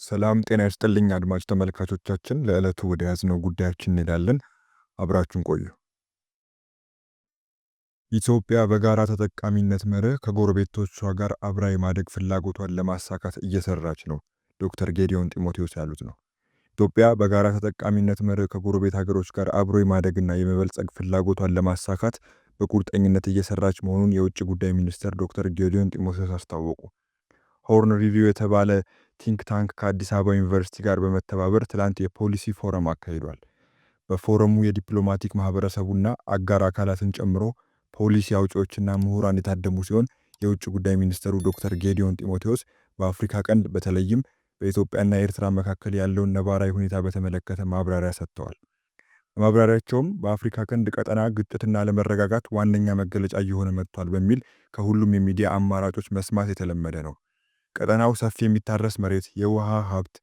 ሰላም ጤና ይስጥልኝ አድማጭ ተመልካቾቻችን፣ ለዕለቱ ወደ ያዝነው ጉዳያችን እንሄዳለን። አብራችሁን ቆዩ። ኢትዮጵያ በጋራ ተጠቃሚነት መርህ ከጎረቤቶቿ ጋር አብራ የማደግ ፍላጎቷን ለማሳካት እየሰራች ነው። ዶክተር ጌዲዮን ጢሞቴዎስ ያሉት ነው። ኢትዮጵያ በጋራ ተጠቃሚነት መርህ ከጎረቤት ሀገሮች ጋር አብሮ የማደግና የመበልጸግ ፍላጎቷን ለማሳካት በቁርጠኝነት እየሰራች መሆኑን የውጭ ጉዳይ ሚኒስትር ዶክተር ጌዲዮን ጢሞቴዎስ አስታወቁ። ሆርን ሪቪው የተባለ ቲንክ ታንክ ከአዲስ አበባ ዩኒቨርሲቲ ጋር በመተባበር ትላንት የፖሊሲ ፎረም አካሂዷል። በፎረሙ የዲፕሎማቲክ ማህበረሰቡና አጋር አካላትን ጨምሮ ፖሊሲ አውጪዎችና ምሁራን የታደሙ ሲሆን የውጭ ጉዳይ ሚኒስትሩ ዶክተር ጌዲዮን ጢሞቴዎስ በአፍሪካ ቀንድ በተለይም በኢትዮጵያና ኤርትራ መካከል ያለውን ነባራዊ ሁኔታ በተመለከተ ማብራሪያ ሰጥተዋል። በማብራሪያቸውም በአፍሪካ ቀንድ ቀጠና ግጭትና አለመረጋጋት ዋነኛ መገለጫ እየሆነ መጥቷል በሚል ከሁሉም የሚዲያ አማራጮች መስማት የተለመደ ነው። ቀጠናው ሰፊ የሚታረስ መሬት፣ የውሃ ሀብት፣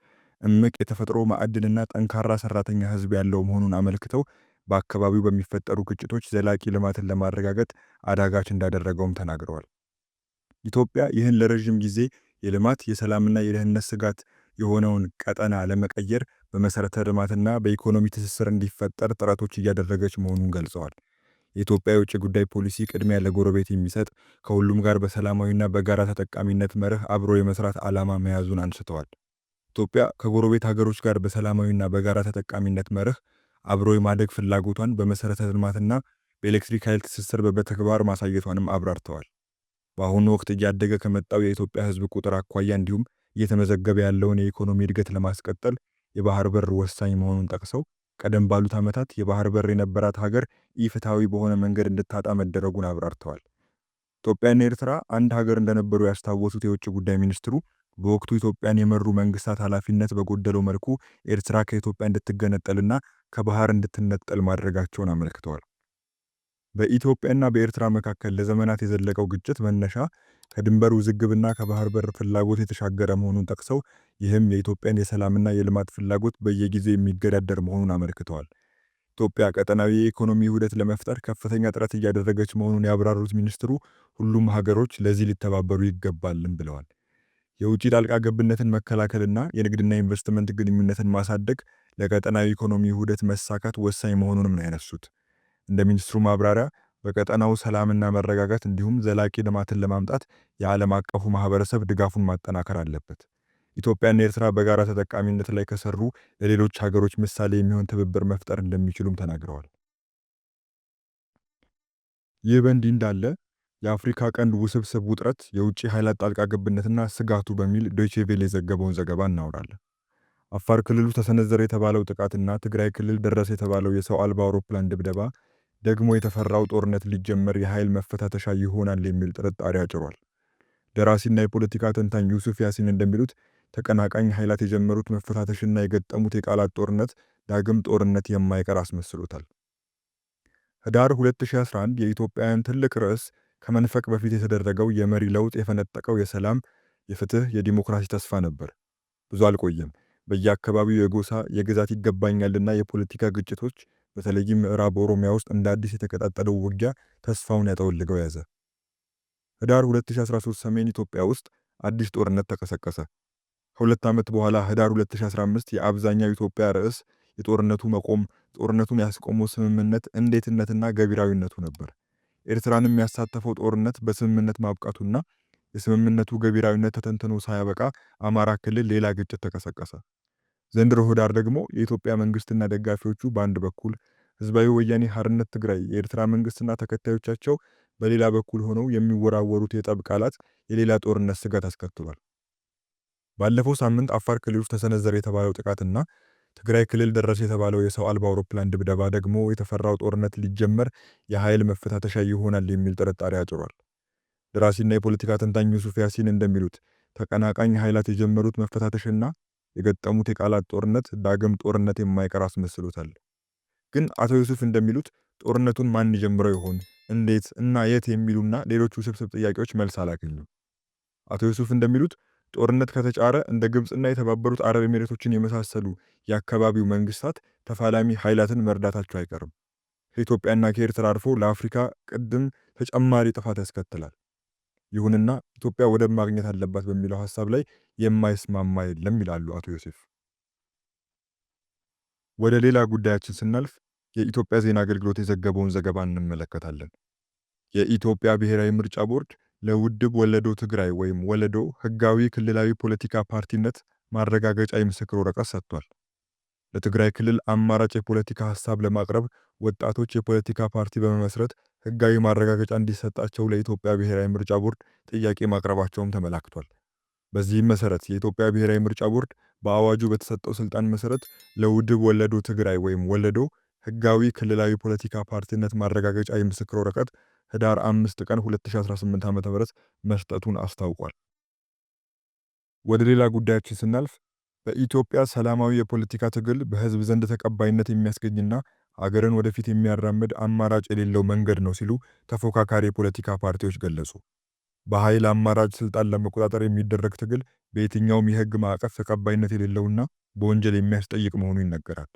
እምቅ የተፈጥሮ ማዕድንና ጠንካራ ሰራተኛ ህዝብ ያለው መሆኑን አመልክተው በአካባቢው በሚፈጠሩ ግጭቶች ዘላቂ ልማትን ለማረጋገጥ አዳጋች እንዳደረገውም ተናግረዋል። ኢትዮጵያ ይህን ለረዥም ጊዜ የልማት የሰላምና የደህንነት ስጋት የሆነውን ቀጠና ለመቀየር በመሰረተ ልማትና በኢኮኖሚ ትስስር እንዲፈጠር ጥረቶች እያደረገች መሆኑን ገልጸዋል። የኢትዮጵያ የውጭ ጉዳይ ፖሊሲ ቅድሚያ ለጎረቤት የሚሰጥ ከሁሉም ጋር በሰላማዊና በጋራ ተጠቃሚነት መርህ አብሮ የመስራት ዓላማ መያዙን አንስተዋል። ኢትዮጵያ ከጎረቤት ሀገሮች ጋር በሰላማዊና በጋራ ተጠቃሚነት መርህ አብሮ የማደግ ፍላጎቷን በመሰረተ ልማትና በኤሌክትሪክ ኃይል ትስስር በተግባር ማሳየቷንም አብራርተዋል። በአሁኑ ወቅት እያደገ ከመጣው የኢትዮጵያ ህዝብ ቁጥር አኳያ እንዲሁም እየተመዘገበ ያለውን የኢኮኖሚ እድገት ለማስቀጠል የባህር በር ወሳኝ መሆኑን ጠቅሰው ቀደም ባሉት ዓመታት የባህር በር የነበራት ሀገር ኢፍትሐዊ በሆነ መንገድ እንድታጣ መደረጉን አብራርተዋል። ኢትዮጵያና ኤርትራ አንድ ሀገር እንደነበሩ ያስታወሱት የውጭ ጉዳይ ሚኒስትሩ በወቅቱ ኢትዮጵያን የመሩ መንግስታት ኃላፊነት በጎደለው መልኩ ኤርትራ ከኢትዮጵያ እንድትገነጠልና ከባህር እንድትነጠል ማድረጋቸውን አመልክተዋል። በኢትዮጵያና በኤርትራ መካከል ለዘመናት የዘለቀው ግጭት መነሻ ከድንበር ውዝግብና ከባህር በር ፍላጎት የተሻገረ መሆኑን ጠቅሰው ይህም የኢትዮጵያን የሰላምና የልማት ፍላጎት በየጊዜው የሚገዳደር መሆኑን አመልክተዋል። ኢትዮጵያ ቀጠናዊ የኢኮኖሚ ውህደት ለመፍጠር ከፍተኛ ጥረት እያደረገች መሆኑን ያብራሩት ሚኒስትሩ ሁሉም ሀገሮች ለዚህ ሊተባበሩ ይገባልም ብለዋል። የውጭ ጣልቃ ገብነትን መከላከልና የንግድና ኢንቨስትመንት ግንኙነትን ማሳደግ ለቀጠናዊ ኢኮኖሚ ውህደት መሳካት ወሳኝ መሆኑንም ነው ያነሱት። እንደ ሚኒስትሩ ማብራሪያ በቀጠናው ሰላምና መረጋጋት እንዲሁም ዘላቂ ልማትን ለማምጣት የዓለም አቀፉ ማህበረሰብ ድጋፉን ማጠናከር አለበት። ኢትዮጵያና ኤርትራ በጋራ ተጠቃሚነት ላይ ከሰሩ ለሌሎች ሀገሮች ምሳሌ የሚሆን ትብብር መፍጠር እንደሚችሉም ተናግረዋል። ይህ በእንዲህ እንዳለ የአፍሪካ ቀንድ ውስብስብ ውጥረት፣ የውጭ ኃይላት ጣልቃ ገብነትና ስጋቱ በሚል ዶይቼ ቬለ የዘገበውን ዘገባ እናወራለን። አፋር ክልል ውስጥ ተሰነዘረ የተባለው ጥቃትና ትግራይ ክልል ደረሰ የተባለው የሰው አልባ አውሮፕላን ድብደባ ደግሞ የተፈራው ጦርነት ሊጀመር የኃይል መፈታተሻ ይሆናል የሚል ጥርጣሬ አጭሯል። ደራሲና የፖለቲካ ተንታኝ ዩሱፍ ያሲን እንደሚሉት ተቀናቃኝ ኃይላት የጀመሩት መፈታተሽና የገጠሙት የቃላት ጦርነት ዳግም ጦርነት የማይቀር አስመስሎታል። ህዳር 2011 የኢትዮጵያውያን ትልቅ ርዕስ ከመንፈቅ በፊት የተደረገው የመሪ ለውጥ የፈነጠቀው የሰላም፣ የፍትህ፣ የዲሞክራሲ ተስፋ ነበር። ብዙ አልቆየም። በየአካባቢው የጎሳ የግዛት ይገባኛልና የፖለቲካ ግጭቶች በተለይም ምዕራብ ኦሮሚያ ውስጥ እንደ አዲስ የተቀጣጠለው ውጊያ ተስፋውን ያጠወልገው ያዘ። ህዳር 2013 ሰሜን ኢትዮጵያ ውስጥ አዲስ ጦርነት ተቀሰቀሰ። ከሁለት ዓመት በኋላ ህዳር 2015 የአብዛኛው ኢትዮጵያ ርዕስ የጦርነቱ መቆም፣ ጦርነቱን ያስቆመው ስምምነት እንዴትነትና ገቢራዊነቱ ነበር። ኤርትራንም ያሳተፈው ጦርነት በስምምነት ማብቃቱና የስምምነቱ ገቢራዊነት ተተንትኖ ሳያበቃ አማራ ክልል ሌላ ግጭት ተቀሰቀሰ። ዘንድሮ ህዳር ደግሞ የኢትዮጵያ መንግስትና ደጋፊዎቹ በአንድ በኩል፣ ህዝባዊ ወያኔ ሓርነት ትግራይ የኤርትራ መንግስትና ተከታዮቻቸው በሌላ በኩል ሆነው የሚወራወሩት የጠብ ቃላት የሌላ ጦርነት ስጋት አስከትሏል። ባለፈው ሳምንት አፋር ክልል ውስጥ ተሰነዘረ የተባለው ጥቃትና ትግራይ ክልል ደረሰ የተባለው የሰው አልባ አውሮፕላን ድብደባ ደግሞ የተፈራው ጦርነት ሊጀመር የኃይል መፈታተሻ ይሆናል የሚል ጥርጣሬ አጭሯል። ደራሲና የፖለቲካ ተንታኝ ዩሱፍ ያሲን እንደሚሉት ተቀናቃኝ ኃይላት የጀመሩት መፈታተሽና የገጠሙት የቃላት ጦርነት ዳግም ጦርነት የማይቀር አስመስሎታል። ግን አቶ ዩሱፍ እንደሚሉት ጦርነቱን ማን ይጀምረው ይሆን፣ እንዴት እና የት የሚሉና ሌሎች ውስብስብ ጥያቄዎች መልስ አላገኙም። አቶ ዩሱፍ እንደሚሉት ጦርነት ከተጫረ እንደ ግብጽና የተባበሩት አረብ ኤሚሬቶችን የመሳሰሉ የአካባቢው መንግስታት ተፋላሚ ኃይላትን መርዳታቸው አይቀርም። ከኢትዮጵያና ከኤርትራ አልፎ ለአፍሪካ ቅድም ተጨማሪ ጥፋት ያስከትላል። ይሁንና ኢትዮጵያ ወደብ ማግኘት አለባት በሚለው ሐሳብ ላይ የማይስማማ የለም ይላሉ አቶ ዮሴፍ። ወደ ሌላ ጉዳያችን ስናልፍ የኢትዮጵያ ዜና አገልግሎት የዘገበውን ዘገባ እንመለከታለን። የኢትዮጵያ ብሔራዊ ምርጫ ቦርድ ለውድብ ወለዶ ትግራይ ወይም ወለዶ ህጋዊ ክልላዊ ፖለቲካ ፓርቲነት ማረጋገጫ የምስክር ወረቀት ሰጥቷል። ለትግራይ ክልል አማራጭ የፖለቲካ ሐሳብ ለማቅረብ ወጣቶች የፖለቲካ ፓርቲ በመመስረት ህጋዊ ማረጋገጫ እንዲሰጣቸው ለኢትዮጵያ ብሔራዊ ምርጫ ቦርድ ጥያቄ ማቅረባቸውም ተመላክቷል። በዚህም መሰረት የኢትዮጵያ ብሔራዊ ምርጫ ቦርድ በአዋጁ በተሰጠው ስልጣን መሰረት ለውድብ ወለዶ ትግራይ ወይም ወለዶ ህጋዊ ክልላዊ ፖለቲካ ፓርቲነት ማረጋገጫ የምስክር ወረቀት ህዳር 5 ቀን 2018 ዓ.ም መስጠቱን አስታውቋል። ወደ ሌላ ጉዳያችን ስናልፍ በኢትዮጵያ ሰላማዊ የፖለቲካ ትግል በህዝብ ዘንድ ተቀባይነት የሚያስገኝና አገርን ወደፊት የሚያራምድ አማራጭ የሌለው መንገድ ነው ሲሉ ተፎካካሪ የፖለቲካ ፓርቲዎች ገለጹ። በኃይል አማራጭ ስልጣን ለመቆጣጠር የሚደረግ ትግል በየትኛውም የህግ ማዕቀፍ ተቀባይነት የሌለውና በወንጀል የሚያስጠይቅ መሆኑ ይነገራል።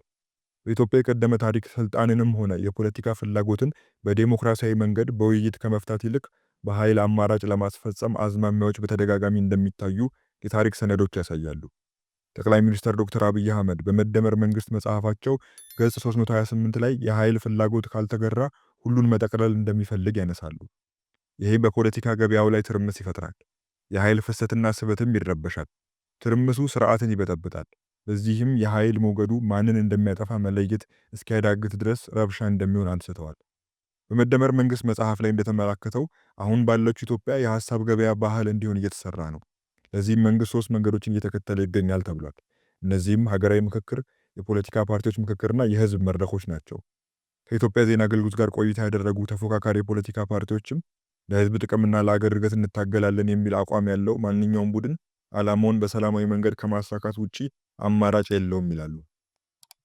በኢትዮጵያ የቀደመ ታሪክ ስልጣንንም ሆነ የፖለቲካ ፍላጎትን በዴሞክራሲያዊ መንገድ በውይይት ከመፍታት ይልቅ በኃይል አማራጭ ለማስፈጸም አዝማሚያዎች በተደጋጋሚ እንደሚታዩ የታሪክ ሰነዶች ያሳያሉ። ጠቅላይ ሚኒስትር ዶክተር አብይ አህመድ በመደመር መንግስት መጽሐፋቸው ገጽ 328 ላይ የኃይል ፍላጎት ካልተገራ ሁሉን መጠቅለል እንደሚፈልግ ያነሳሉ። ይሄ በፖለቲካ ገበያው ላይ ትርምስ ይፈጥራል። የኃይል ፍሰትና ስበትም ይረበሻል። ትርምሱ ስርዓትን ይበጠብጣል። በዚህም የኃይል ሞገዱ ማንን እንደሚያጠፋ መለየት እስኪያዳግት ድረስ ረብሻ እንደሚሆን አንስተዋል። በመደመር መንግስት መጽሐፍ ላይ እንደተመላከተው አሁን ባለችው ኢትዮጵያ የሐሳብ ገበያ ባህል እንዲሆን እየተሰራ ነው። ለዚህም መንግስት 3 መንገዶችን እየተከተለ ይገኛል ተብሏል። እነዚህም ሀገራዊ ምክክር፣ የፖለቲካ ፓርቲዎች ምክክርና የህዝብ መድረኮች ናቸው። ከኢትዮጵያ ዜና አገልግሎት ጋር ቆይታ ያደረጉ ተፎካካሪ የፖለቲካ ፓርቲዎችም ለህዝብ ጥቅምና ለአገር እድገት እንታገላለን የሚል አቋም ያለው ማንኛውም ቡድን ዓላማውን በሰላማዊ መንገድ ከማሳካት ውጪ አማራጭ የለውም ይላሉ።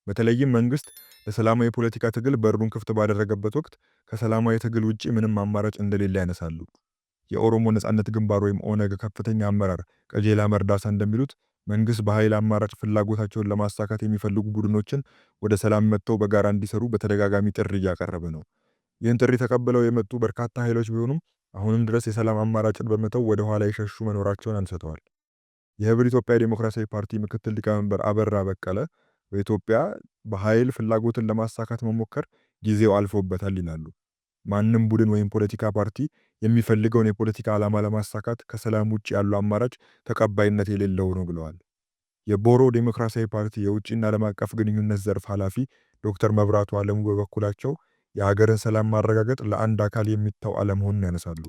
በተለይም መንግስት ለሰላማዊ የፖለቲካ ትግል በሩን ክፍት ባደረገበት ወቅት ከሰላማዊ ትግል ውጪ ምንም አማራጭ እንደሌለ ያነሳሉ። የኦሮሞ ነጻነት ግንባር ወይም ኦነግ ከፍተኛ አመራር ቀጀላ መርዳሳ እንደሚሉት መንግስት በኃይል አማራጭ ፍላጎታቸውን ለማሳካት የሚፈልጉ ቡድኖችን ወደ ሰላም መጥተው በጋራ እንዲሰሩ በተደጋጋሚ ጥሪ እያቀረበ ነው። ይህን ጥሪ ተቀብለው የመጡ በርካታ ኃይሎች ቢሆኑም አሁንም ድረስ የሰላም አማራጭን በመተው ወደ ኋላ የሸሹ መኖራቸውን አንስተዋል። የህብር ኢትዮጵያ ዴሞክራሲያዊ ፓርቲ ምክትል ሊቀመንበር አበራ በቀለ በኢትዮጵያ በኃይል ፍላጎትን ለማሳካት መሞከር ጊዜው አልፎበታል ይላሉ። ማንም ቡድን ወይም ፖለቲካ ፓርቲ የሚፈልገውን የፖለቲካ ዓላማ ለማሳካት ከሰላም ውጭ ያለው አማራጭ ተቀባይነት የሌለው ነው ብለዋል። የቦሮ ዴሞክራሲያዊ ፓርቲ የውጭና ዓለም አቀፍ ግንኙነት ዘርፍ ኃላፊ ዶክተር መብራቱ አለሙ በበኩላቸው የሀገርን ሰላም ማረጋገጥ ለአንድ አካል የሚተው አለመሆኑን ያነሳሉ።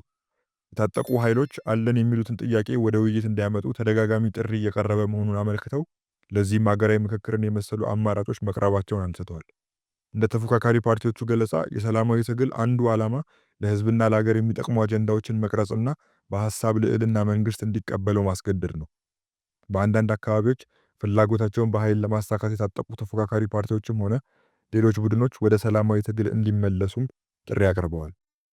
የታጠቁ ኃይሎች አለን የሚሉትን ጥያቄ ወደ ውይይት እንዲያመጡ ተደጋጋሚ ጥሪ እየቀረበ መሆኑን አመልክተው ለዚህም ሀገራዊ ምክክርን የመሰሉ አማራጮች መቅረባቸውን አንስተዋል። እንደ ተፎካካሪ ፓርቲዎቹ ገለጻ የሰላማዊ ትግል አንዱ ዓላማ ለህዝብና ለሀገር የሚጠቅሙ አጀንዳዎችን መቅረጽና በሐሳብ ልዕልና መንግስት እንዲቀበለው ማስገደድ ነው። በአንዳንድ አካባቢዎች ፍላጎታቸውን በኃይል ለማሳካት የታጠቁ ተፎካካሪ ፓርቲዎችም ሆነ ሌሎች ቡድኖች ወደ ሰላማዊ ትግል እንዲመለሱም ጥሪ አቅርበዋል።